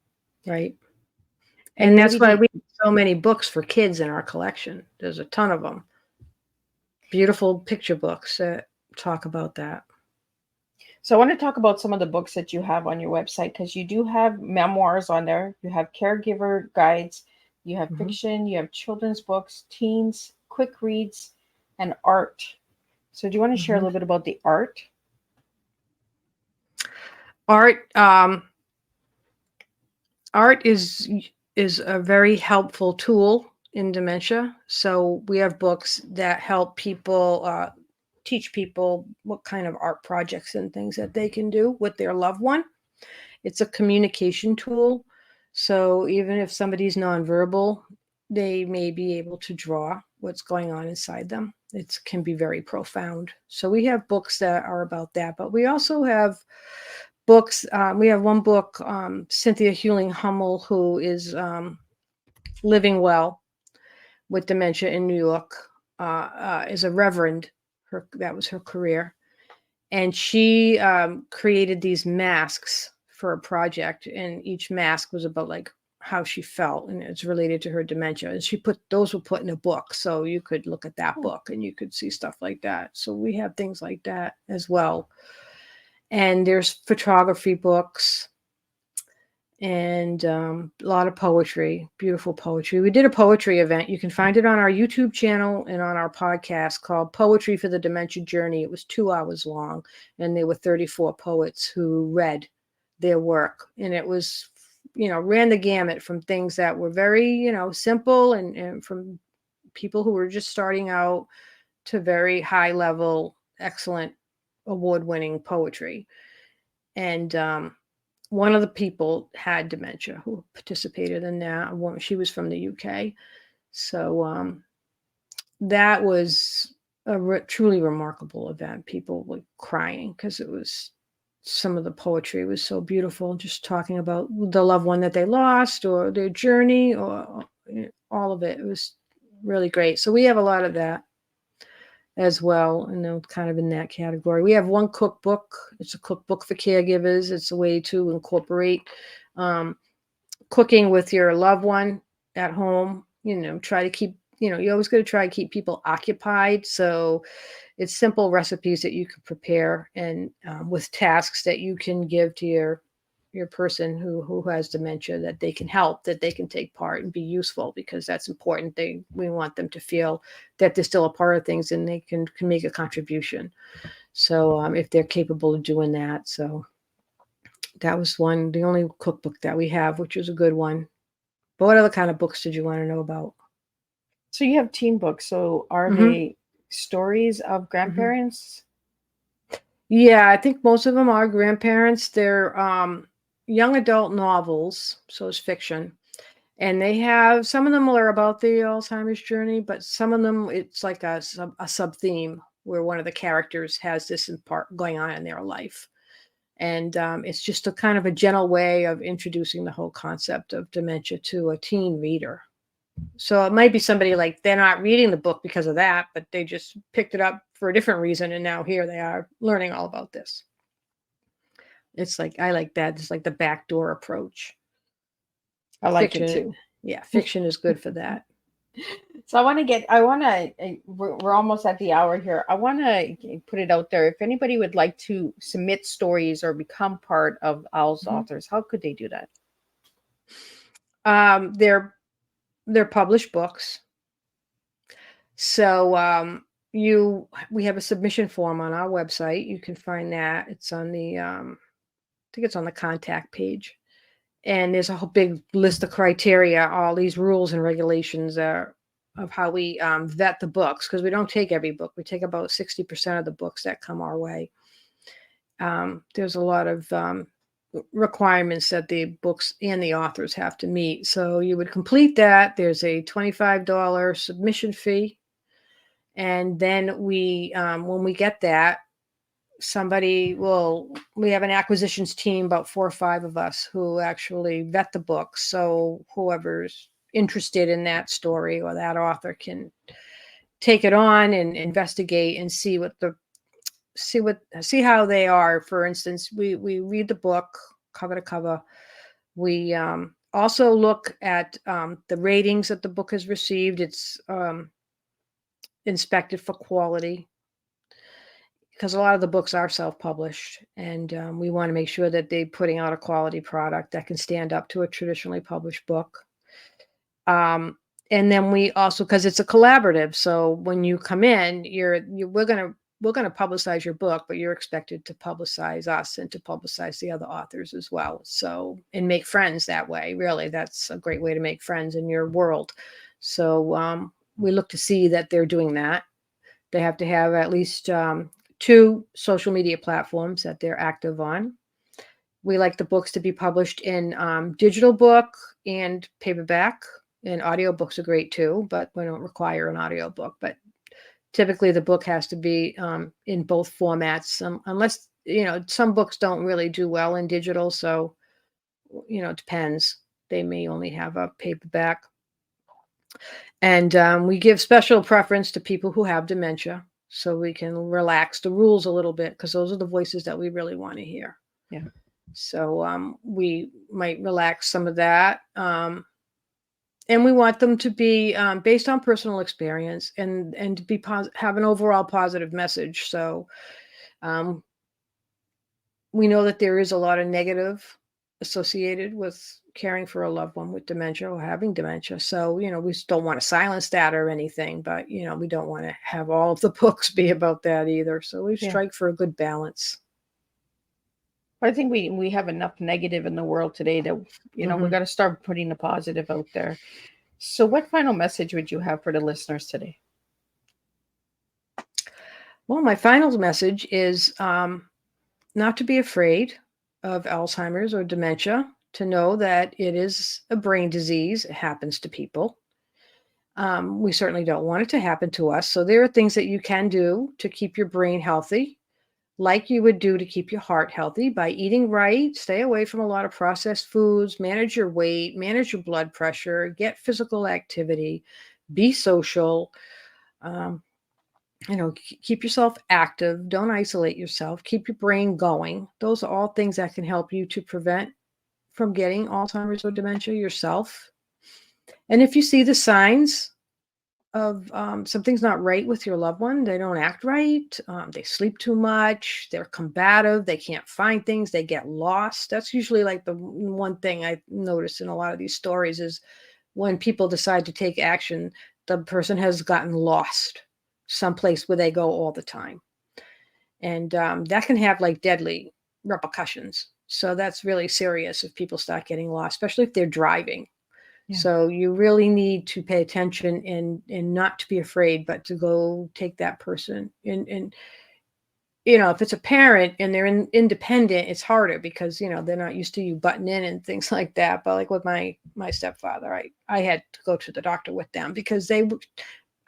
Right. And that's why we have so many books for kids in our collection. There's a ton of them. Beautiful picture books that talk about that. So I want to talk about some of the books that you have on your website, because you do have memoirs on there. You have caregiver guides. You have Mhm. fiction, you have children's books, teens, quick reads, and art. So do you want to share a Mhm. little bit about the art? Art, art is a very helpful tool in dementia. So we have books that help people teach people what kind of art projects and things that they can do with their loved one. It's a communication tool. So even if somebody's nonverbal, they may be able to draw what's going on inside them. It can be very profound. So we have books that are about that, but we also have books. We have one book, Cynthia Hewling Hummel, who is living well with dementia in New York, is a reverend. That was her career. And she created these masks for a project, and each mask was about like how she felt, and it's related to her dementia. And she put those were put in a book, so you could look at that Oh, book and you could see stuff like that. So we have things like that as well. And there's photography books and a lot of poetry, beautiful poetry. We did a poetry event. You can find it on our YouTube channel and on our podcast called Poetry for the Dementia Journey. It was 2 hours long, and there were 34 poets who read their work. And it was, ran the gamut from things that were very, simple and from people who were just starting out to very high level, excellent, award winning poetry. And one of the people had dementia who participated in that. She was from the UK. So that was a truly remarkable event. People were crying because it was some of the poetry was so beautiful, just talking about the loved one that they lost or their journey or all of it. It was really great. So we have a lot of that as well, and they're kind of in that category. We have one cookbook. It's a cookbook for caregivers. It's a way to incorporate um, cooking with your loved one at home. Try to keep, you always got to try to keep people occupied. So it's simple recipes that you can prepare and with tasks that you can give to your person who has dementia, that they can help, that they can take part and be useful, because that's important. We want them to feel that they're still a part of things and they can make a contribution. So if they're capable of doing that. So that was the only cookbook that we have, which was a good one. But what other kind of books did you want to know about? so you have teen books. So are Hmm. they stories of Hmm. grandparents? Yeah, I think most of them are grandparents. They're young adult novels, so it's fiction. And they have some of them are about the Alzheimer's journey, but some of them it's like a sub theme where one of the characters has this in part going on in their life, and it's just a kind of a gentle way of introducing the whole concept of dementia to a teen reader. So it might be somebody like they're not reading the book because of that, but they just picked it up for a different reason, and now here they are learning all about this. It's like I like that. It's like the backdoor approach. I like it Fiction, too. yeah, fiction is good for that. So we're almost at the hour here. I want to put it out there. If anybody would like to submit stories or become part of Owl's Mhm. Authors, how could they do that? They're published books. So we have a submission form on our website. You can find that. It's on the I think it's on the contact page. And there's a whole big list of criteria, all these rules and regulations of how we vet the books, because we don't take every book. We take about 60% of the books that come our way. There's a lot of requirements that the books and the authors have to meet. So you would complete that. There's a $25 submission fee. And then when we get that, we have an acquisitions team, about 4 or 5 of us, who actually vet the books. So whoever's interested in that story or that author can take it on and investigate and see how they are. For instance, we read the book cover to cover. We also look at the ratings that the book has received. It's inspected for quality, because a lot of the books are self-published, and we want to make sure that they're putting out a quality product that can stand up to a traditionally published book. And then we also, because it's a collaborative, so when you come in, we're gonna publicize your book, but you're expected to publicize us and to publicize the other authors as well. So, and make friends that way. Really, that's a great way to make friends in your world. So we look to see that they're doing that. They have to have at least 2 social media platforms that they're active on. We like the books to be published in digital book and paperback, and audiobooks are great too, but we don't require an audiobook. But typically the book has to be in both formats, unless, some books don't really do well in digital. So, it depends. They may only have a paperback. And we give special preference to people who have dementia, so we can relax the rules a little bit, because those are the voices that we really want to hear. Yeah. So we might relax some of that. And we want them to be based on personal experience, and to be have an overall positive message. So we know that there is a lot of negative associated with caring for a loved one with dementia or having dementia. So, we just don't want to silence that or anything, but, we don't want to have all of the books be about that either. So we strike for a good balance. I think we have enough negative in the world today that, we got to start putting the positive out there. So what final message would you have for the listeners today? Well, my final message is not to be afraid of Alzheimer's or dementia, to know that it is a brain disease. It happens to people. We certainly don't want it to happen to us. So there are things that you can do to keep your brain healthy, like you would do to keep your heart healthy, by eating right, stay away from a lot of processed foods, manage your weight, manage your blood pressure, get physical activity, be social, keep yourself active, don't isolate yourself, keep your brain going. Those are all things that can help you to prevent from getting Alzheimer's or dementia yourself. And if you see the signs of something's not right with your loved one, they don't act right, they sleep too much, they're combative, they can't find things, they get lost. That's usually like the one thing I noticed in a lot of these stories, is when people decide to take action, the person has gotten lost someplace where they go all the time. And that can have like deadly repercussions. So that's really serious if people start getting lost, especially if they're driving. Yeah. So you really need to pay attention and not to be afraid, but to go take that person. And if it's a parent and they're independent, it's harder because, they're not used to you butting in and things like that. But like with my stepfather, I had to go to the doctor with them, because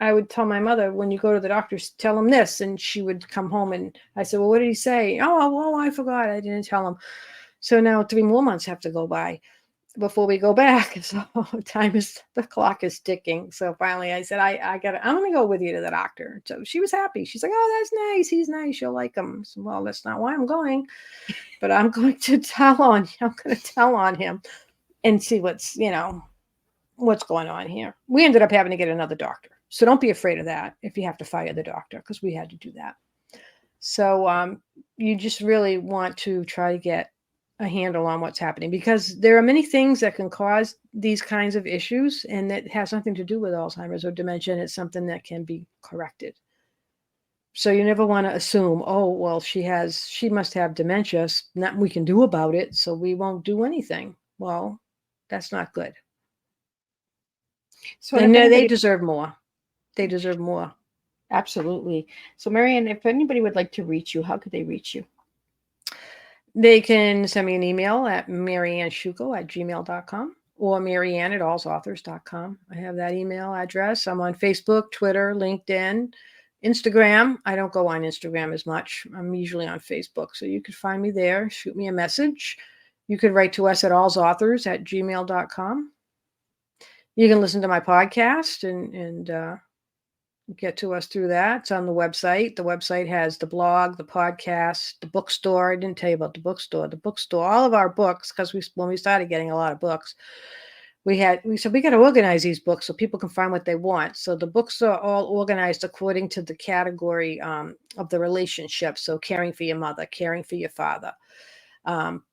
I would tell my mother, when you go to the doctor, tell him this. And she would come home and I said, well, what did he say? Oh, well, I forgot. I didn't tell him. So now 3 more months have to go by before we go back. So the clock is ticking. So finally I said, I'm going to go with you to the doctor. So she was happy. She's like, oh, that's nice. He's nice. You'll like him. So, well, that's not why I'm going, but I'm going to tell on him and see what's going on here. We ended up having to get another doctor. So don't be afraid of that if you have to fire the doctor, because we had to do that. So you just really want to try to get a handle on what's happening, because there are many things that can cause these kinds of issues, and that has nothing to do with Alzheimer's or dementia. It's something that can be corrected. So you never want to assume, oh, well, she must have dementia, nothing we can do about it, so we won't do anything. Well, that's not good. So they deserve more. They deserve more. Absolutely. So Marianne, if anybody would like to reach you, how could they reach you? They can send me an email at mariannesciucco@gmail.com or marianne@alzauthors.com. I have that email address. I'm on Facebook, Twitter, LinkedIn, Instagram. I don't go on Instagram as much. I'm usually on Facebook. So you could find me there. Shoot me a message. You could write to us at AlzAuthors@gmail.com. You can listen to my podcast and get to us through that. It's on the website. The website has the blog, the podcast, the bookstore. I didn't tell you about the bookstore. The bookstore, all of our books, because when we started getting a lot of books, we said we got to organize these books so people can find what they want. So the books are all organized according to the category of the relationship. So caring for your mother, caring for your father,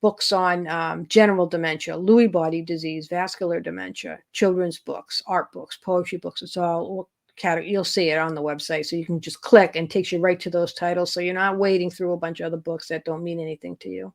books on general dementia, Lewy body disease, vascular dementia, children's books, art books, poetry books. It's all you'll see it on the website. So you can just click and it takes you right to those titles. So you're not wading through a bunch of other books that don't mean anything to you.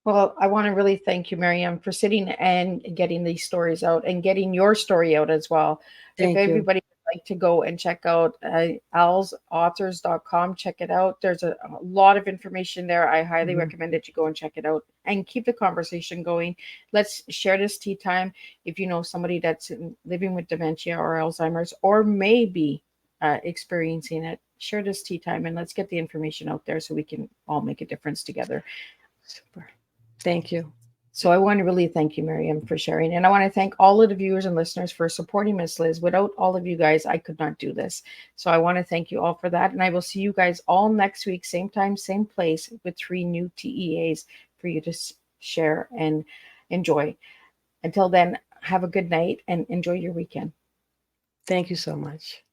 Well, I want to really thank you, Marianne, for sitting and getting these stories out and getting your story out as well. Thank If you. everybody would like to go and check out AlzAuthors.com, check it out. There's a lot of information there. I highly recommend that you go and check it out and keep the conversation going. Let's share this tea time. If you know somebody that's living with dementia or Alzheimer's or maybe experiencing it, share this tea time and let's get the information out there so we can all make a difference together. Super. Thank you. So I want to really thank you, Marianne, for sharing. And I want to thank all of the viewers and listeners for supporting Miss Liz. Without all of you guys, I could not do this. So I want to thank you all for that. And I will see you guys all next week, same time, same place, with 3 new TEAs for you to share and enjoy. Until then, have a good night and enjoy your weekend. Thank you so much.